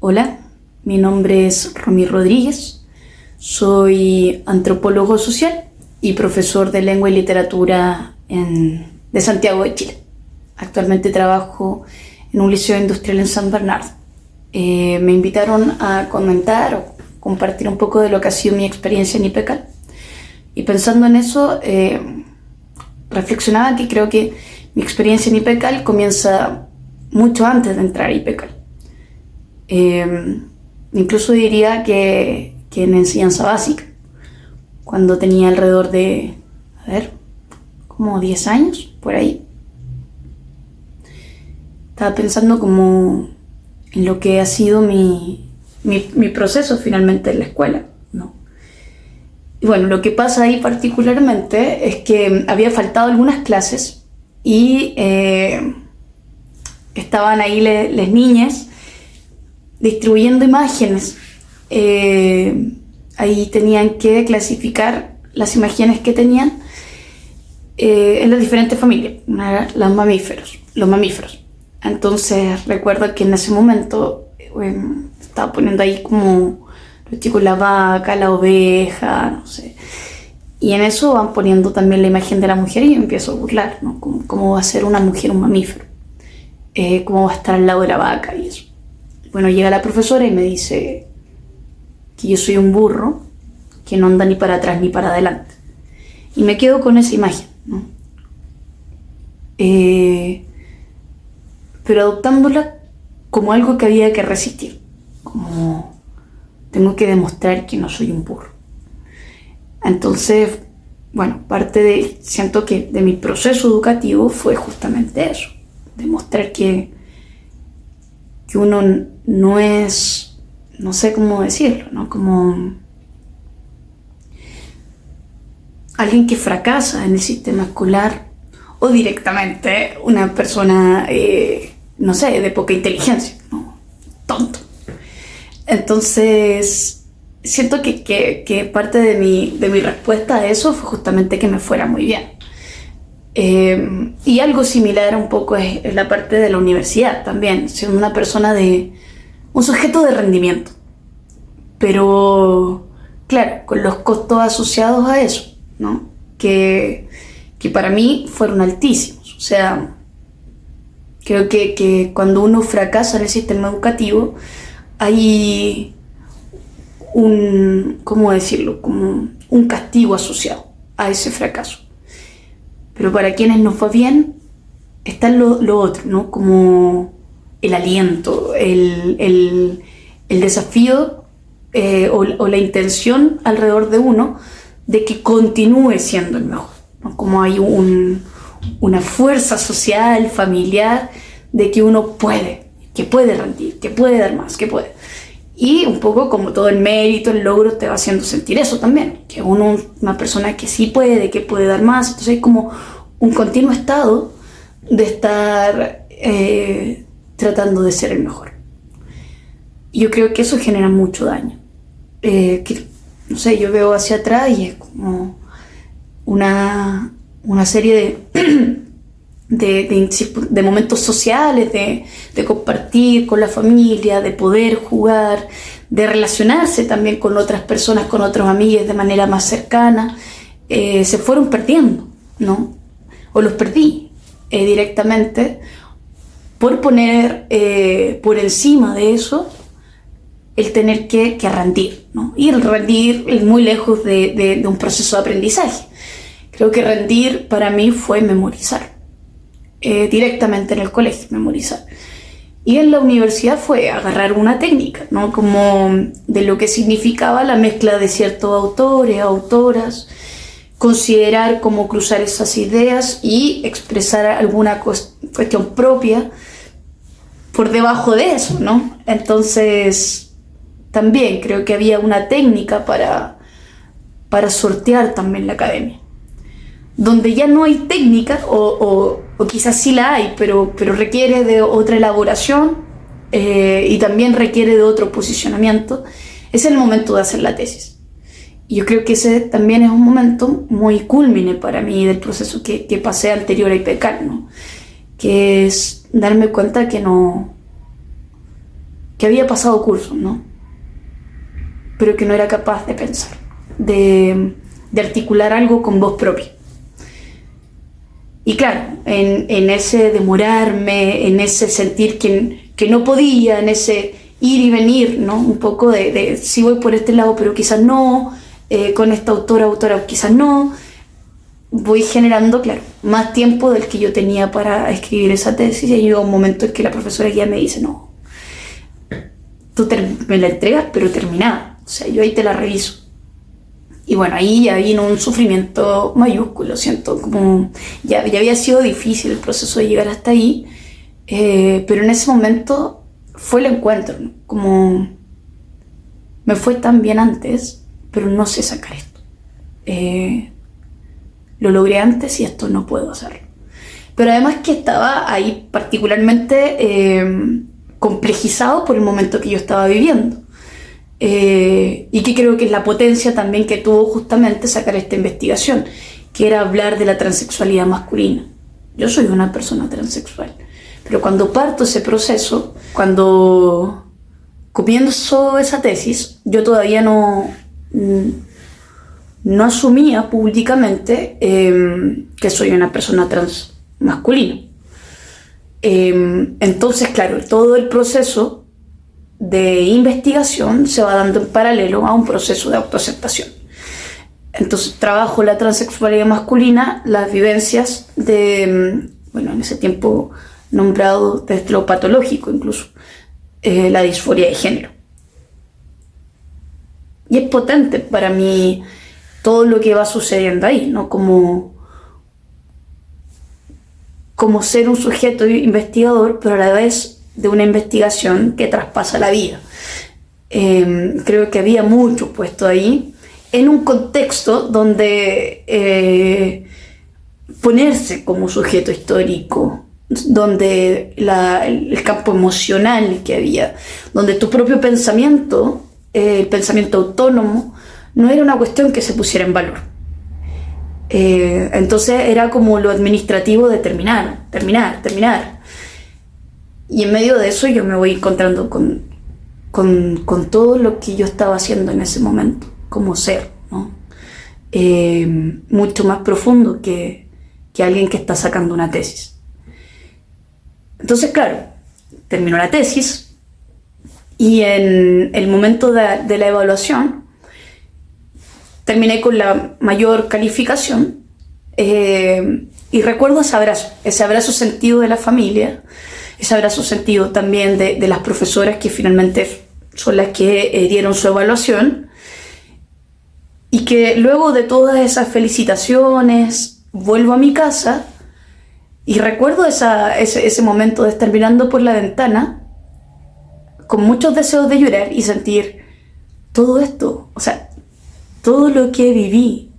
Hola, mi nombre es Romy Rodríguez, soy antropólogo social y profesor de lengua y literatura de Santiago de Chile. Actualmente trabajo en un liceo industrial en San Bernardo. Me invitaron a comentar o compartir un poco de lo que ha sido mi experiencia en IPECAL. Y pensando en eso, reflexionaba que creo que mi experiencia en IPECAL comienza mucho antes de entrar a IPECAL. Incluso diría que en enseñanza básica, cuando tenía alrededor de, como 10 años, por ahí. Estaba pensando como en lo que ha sido mi proceso finalmente en la escuela, ¿no? Y bueno, lo que pasa ahí particularmente es que había faltado algunas clases y estaban ahí las niñas distribuyendo imágenes. Ahí tenían que clasificar las imágenes que tenían en las diferentes familias, los mamíferos. Entonces recuerdo que en ese momento estaba poniendo ahí como los chicos la vaca, la oveja, no sé. Y en eso van poniendo también la imagen de la mujer y yo empiezo a burlar, ¿no? ¿Cómo va a ser una mujer un mamífero? ¿Cómo va a estar al lado de la vaca y eso? Bueno, llega la profesora y me dice que yo soy un burro que no anda ni para atrás ni para adelante. Y me quedo con esa imagen, ¿no? Pero adoptándola como algo que había que resistir, como tengo que demostrar que no soy un burro. Entonces, bueno, siento que de mi proceso educativo fue justamente eso, demostrar que uno no es, no sé cómo decirlo, ¿no? Como alguien que fracasa en el sistema escolar o directamente una persona, no sé, de poca inteligencia, ¿no? Tonto. Entonces, siento que parte de mi respuesta a eso fue justamente que me fuera muy bien. Y algo similar un poco es la parte de la universidad también, siendo una persona un sujeto de rendimiento, pero claro, con los costos asociados a eso, ¿no? Que para mí fueron altísimos. O sea, creo que cuando uno fracasa en el sistema educativo hay ¿cómo decirlo? Como un castigo asociado a ese fracaso. Pero para quienes nos va bien, está lo otro, ¿no? Como el aliento, el desafío o la intención alrededor de uno de que continúe siendo el mejor, ¿no? Como hay una fuerza social, familiar, de que uno que puede rendir, que puede dar más, que puede. Y un poco como todo el mérito, el logro te va haciendo sentir eso también, que uno es una persona que sí puede, que puede dar más. Entonces hay como un continuo estado de estar tratando de ser el mejor. Y yo creo que eso genera mucho daño. No sé, yo veo hacia atrás y es como una serie de momentos sociales, de compartir con la familia, de poder jugar, de relacionarse también con otras personas, con otros amigos de manera más cercana, se fueron perdiendo, ¿no? O los perdí directamente por poner por encima de eso el tener que rendir, ¿no? Y el rendir es muy lejos de un proceso de aprendizaje. Creo que rendir para mí fue memorizar. Directamente en el colegio, memorizar. Y en la universidad fue agarrar una técnica, ¿no? Como de lo que significaba la mezcla de ciertos autores, autoras, considerar cómo cruzar esas ideas y expresar alguna cuestión propia por debajo de eso, ¿no? Entonces, también creo que había una técnica para sortear también la academia. Donde ya no hay técnica, o quizás sí la hay, pero requiere de otra elaboración y también requiere de otro posicionamiento, es el momento de hacer la tesis. Y yo creo que ese también es un momento muy culmine para mí del proceso que pasé anterior a IPECAL, ¿no? Que es darme cuenta que no que había pasado cursos, ¿no? Pero que no era capaz de pensar, de articular algo con voz propia. Y claro, en ese demorarme, en ese sentir que no podía, en ese ir y venir, ¿no? Un poco de sí voy por este lado, pero quizás no, con esta autora quizás no, voy generando, claro, más tiempo del que yo tenía para escribir esa tesis, y llegó un momento en que la profesora guía me dice, no, tú me la entregas, pero terminada, o sea, yo ahí te la reviso. Y bueno, ahí ya vino un sufrimiento mayúsculo, siento como ya había sido difícil el proceso de llegar hasta ahí, pero en ese momento fue el encuentro, ¿no? Como me fue tan bien antes, pero no sé sacar esto. Lo logré antes y esto no puedo hacerlo. Pero además que estaba ahí particularmente complejizado por el momento que yo estaba viviendo. Y que creo que es la potencia también que tuvo justamente sacar esta investigación, que era hablar de la transexualidad masculina. Yo soy una persona transexual, pero cuando parto ese proceso, cuando comienzo esa tesis, yo todavía no asumía públicamente que soy una persona trans masculina. Entonces, claro, todo el proceso de investigación se va dando en paralelo a un proceso de autoaceptación. Entonces trabajo la transexualidad masculina, las vivencias de, bueno, en ese tiempo nombrado desde lo patológico incluso, la disforia de género. Y es potente para mí todo lo que va sucediendo ahí, ¿no? Como ser un sujeto investigador, pero a la vez de una investigación que traspasa la vida. Creo que había mucho puesto ahí, en un contexto donde ponerse como sujeto histórico, donde el campo emocional que había, donde tu propio pensamiento, el pensamiento autónomo, no era una cuestión que se pusiera en valor. Entonces era como lo administrativo de terminar. Y en medio de eso yo me voy encontrando con todo lo que yo estaba haciendo en ese momento, como ser, ¿no? Mucho más profundo que alguien que está sacando una tesis. Entonces, claro, terminó la tesis y en el momento de la evaluación terminé con la mayor calificación, y recuerdo ese abrazo sentido de la familia, ese abrazo sentido también de las profesoras que finalmente son las que dieron su evaluación, y que luego de todas esas felicitaciones vuelvo a mi casa y recuerdo ese momento de estar mirando por la ventana con muchos deseos de llorar y sentir todo esto, o sea, todo lo que viví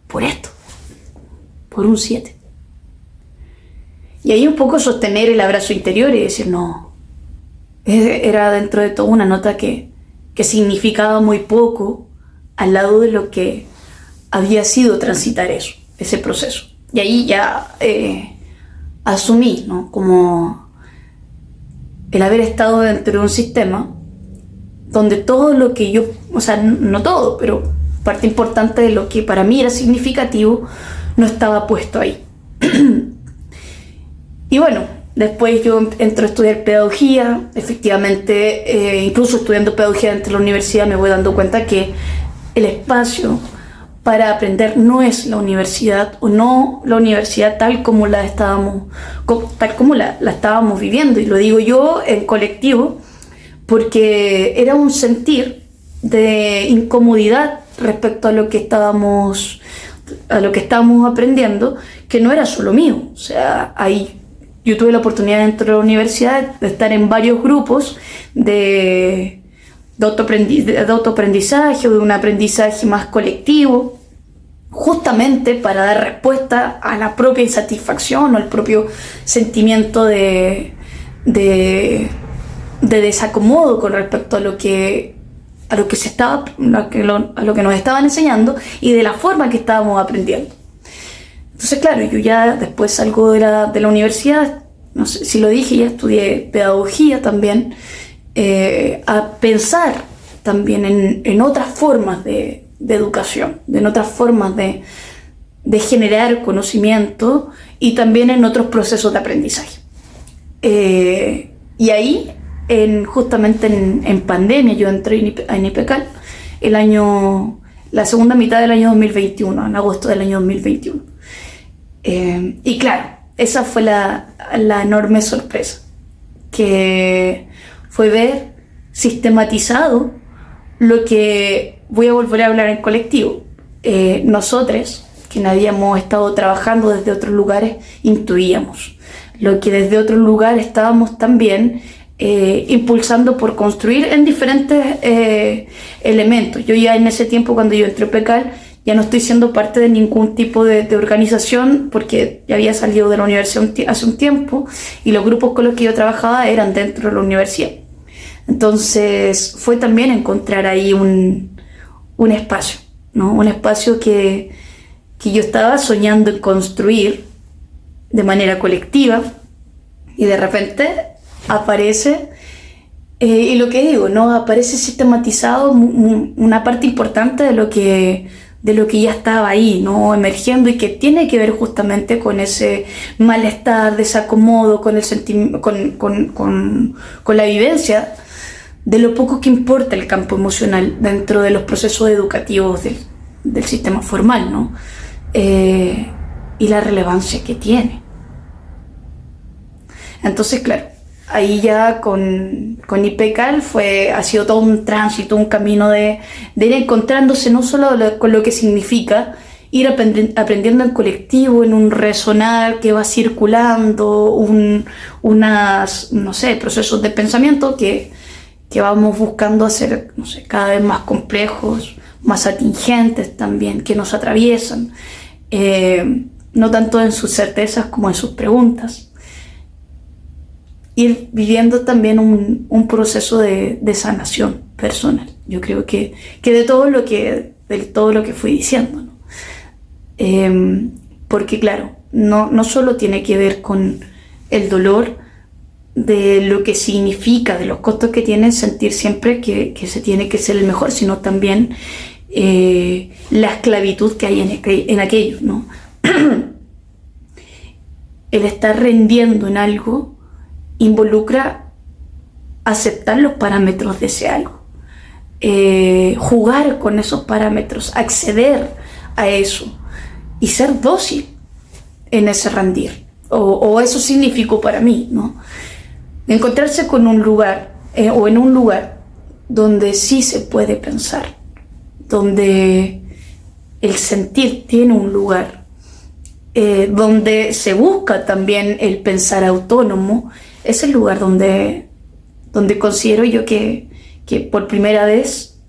por esto, por un 7. Y ahí un poco sostener el abrazo interior y decir, no, era dentro de todo una nota que significaba muy poco al lado de lo que había sido transitar ese proceso. Y ahí ya asumí, ¿no? Como el haber estado dentro de un sistema donde todo lo que yo, o sea, no todo, pero parte importante de lo que para mí era significativo no estaba puesto ahí. Y bueno, después yo entro a estudiar pedagogía. Efectivamente, incluso estudiando pedagogía dentro de la universidad me voy dando cuenta que el espacio para aprender no es la universidad, o no la universidad tal como la estábamos viviendo. Y lo digo yo en colectivo porque era un sentir de incomodidad respecto a lo que estábamos aprendiendo, que no era solo mío. O sea, ahí yo tuve la oportunidad dentro de la universidad de estar en varios grupos de autoaprendizaje o de un aprendizaje más colectivo, justamente para dar respuesta a la propia insatisfacción o al propio sentimiento de desacomodo con respecto a lo que nos estaban enseñando y de la forma que estábamos aprendiendo. Entonces, claro, yo ya después salgo de la universidad, no sé si lo dije, ya estudié pedagogía también, a pensar también en otras formas de educación, en otras formas de generar conocimiento y también en otros procesos de aprendizaje. Y ahí, justamente en pandemia, yo entré en IPECAL la segunda mitad del año 2021, en agosto del año 2021. Y claro, esa fue la enorme sorpresa, que fue ver sistematizado lo que voy a volver a hablar en colectivo. Nosotros, que habíamos estado trabajando desde otros lugares, intuíamos lo que desde otros lugares estábamos también impulsando por construir en diferentes elementos. Yo ya en ese tiempo, cuando yo entré a IPECAL, ya no estoy siendo parte de ningún tipo de organización, porque ya había salido de la universidad hace un tiempo y los grupos con los que yo trabajaba eran dentro de la universidad. Entonces fue también encontrar ahí un espacio, ¿no? Un espacio que yo estaba soñando en construir de manera colectiva, y de repente aparece, y lo que digo, ¿no? Aparece sistematizado una parte importante de lo que ya estaba ahí, ¿no? Emergiendo, y que tiene que ver justamente con ese malestar, desacomodo, con la vivencia de lo poco que importa el campo emocional dentro de los procesos educativos del sistema formal, ¿no? Y la relevancia que tiene. Entonces, claro, ahí ya con IPECAL ha sido todo un tránsito, un camino de ir encontrándose no solo con lo que significa, ir aprendiendo en colectivo, en un resonar que va circulando, no sé, procesos de pensamiento que vamos buscando hacer, no sé, cada vez más complejos, más atingentes también, que nos atraviesan, no tanto en sus certezas como en sus preguntas. Ir viviendo también un proceso de sanación personal. Yo creo que de todo lo que fui diciendo, ¿no? Porque claro, no solo tiene que ver con el dolor de lo que significa, de los costos que tiene sentir siempre que se tiene que ser el mejor, sino también la esclavitud que hay en aquello, ¿no? El estar rendiendo en algo involucra aceptar los parámetros de ese algo, jugar con esos parámetros, acceder a eso y ser dócil en ese rendir, o eso significó para mí, ¿no? Encontrarse con un lugar o en un lugar donde sí se puede pensar, donde el sentir tiene un lugar, donde se busca también el pensar autónomo. Es el lugar donde considero yo que por primera vez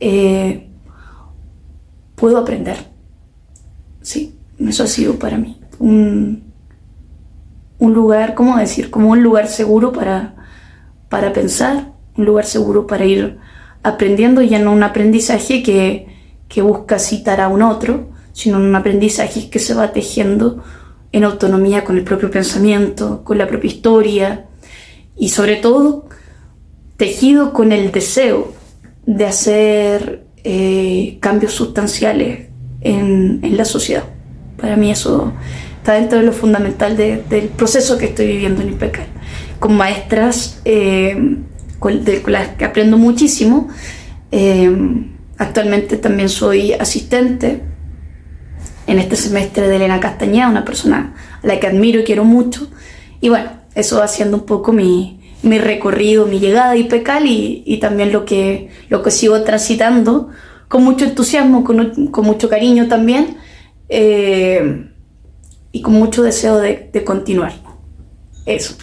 puedo aprender. Sí, eso ha sido para mí un lugar, ¿cómo decir? Como un lugar seguro para pensar, un lugar seguro para ir aprendiendo, ya no un aprendizaje que busca citar a un otro, sino un aprendizaje que se va tejiendo en autonomía con el propio pensamiento, con la propia historia, y sobre todo tejido con el deseo de hacer cambios sustanciales en la sociedad. Para mí eso está dentro de lo fundamental del proceso que estoy viviendo en IPECAL, con maestras con las que aprendo muchísimo. Actualmente también soy asistente en este semestre de Elena Castañeda, una persona a la que admiro y quiero mucho, y bueno, eso va siendo un poco mi recorrido, mi llegada a IPECAL, y también lo que sigo transitando con mucho entusiasmo, con mucho cariño también, y con mucho deseo de continuar. Eso.